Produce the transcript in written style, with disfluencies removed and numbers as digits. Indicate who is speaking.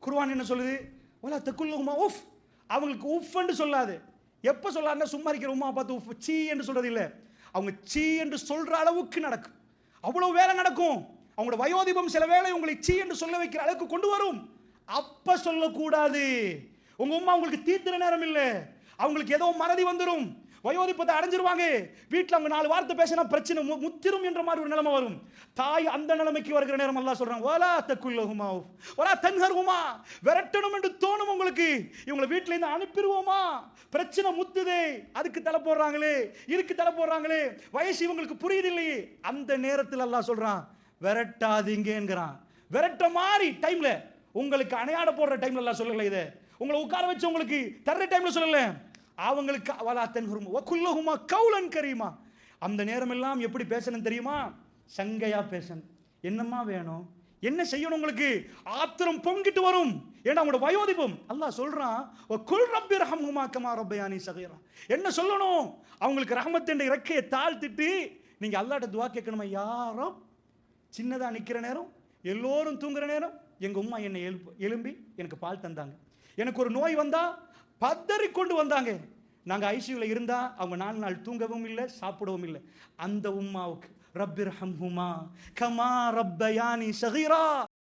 Speaker 1: குர்ஆன் என்ன சொல்லுது? வலா தகுல்லஹுமா உஃப். அவங்களுக்கு உஃப்ன்னு சொல்லாது. எப்போ சொல்லாருன்னா சும்மா இருக்கிற உம்மா பார்த்து உஃப் சீ என்று சொல்றது இல்லை. அவங்க சீ என்று சொல்ற அளவுக்கு நடக்கும். அவ்வளவு வேலை நடக்கும். அவங்களோட வயோதிபம் சில வேளை உங்களை சீ என்று சொல்ல வைக்கிற அளவுக்கு கொண்டு வரும். அப்ப சொல்லக்கூடாது. உங்க உம்மா உங்களுக்கு தீர்த்துற நேரம் இல்லை. அவங்களுக்கு ஏதோ மறதி வந்துடும், வயோதிபத்தை அடைஞ்சிருவாங்க. வீட்டில் அவங்க 4 வார்த்தை பேசினா பிரச்சனை முத்திரும் என்ற மாதிரி ஒரு நிலைமை வரும். தாய் அந்த நிலைமைக்கு வருகிற நேரம் அல்லாஹ் சொல்றாங்க, வலா தகுல்லஹுமா வலா தன்ஹர்ஹுமா. விரட்டணும் என்று தோணும் உங்களுக்கு. இவங்களை வீட்டில இருந்து அனுப்பிடுவோமா, பிரச்சனை முத்துதே, அதுக்கு தலை போடுறாங்களே, இதுக்கு தலை போடுறாங்களே, வயசு இவங்களுக்கு புரியுது இல்லையே. அந்த நேரத்தில் அல்லாஹ் சொல்றான், விரட்டாதீங்கிறான். விரட்ட மாதிரி டைம்ல, உங்களுக்கு அணையாட போடுற டைம்ல அல்லாஹ் சொல்லல. இதை உங்களை உட்கார வச்சு உங்களுக்கு தர்ற டைம்ல சொல்லல. அவங்களுக்கு வலா தன்ஹர்ஹுமா வகுல்லஹுமா கௌலன் கரீமா. அந்த நேரம் எல்லாம் எப்படி பேசணும் தெரியுமா? சங்கையா பேசணும். என்னம்மா வேணும், என்ன செய்யணும், உங்களுக்கு ஆத்திரம் பொங்கிட்டு வரும். ஏன்னா அவங்களோட வயோதிபம். அல்லாஹ் சொல்றான், குல் ரப்பி ரஹம்ஹுமா கமா ரப்பயானி ஸகீரா. என்ன சொல்லணும்? அவங்களுக்கு ரஹ்மத் என்ற இறக்கையை தாழ்த்திட்டு நீங்க அல்லாஹ்ட்ட துஆ கேட்கணுமா. யாரோ சின்னதா நிக்கிற நேரம், எல்லோரும் தூங்குற நேரம், எங்க உம்மா என்னை எழும்பி எனக்கு பால் தந்தாங்க. எனக்கு ஒரு நோய் வந்தா பதறி கொண்டு வந்தாங்க. நாங்க ஐசியூல இருந்தா அவங்க 4 நாள் தூங்கவும் இல்லை, சாப்பிடவும் இல்லை. அந்த உம்மாவுக்கு ரப்பிர்ஹம்ஹுமா கமா ரப்பயானி ஸகீரா.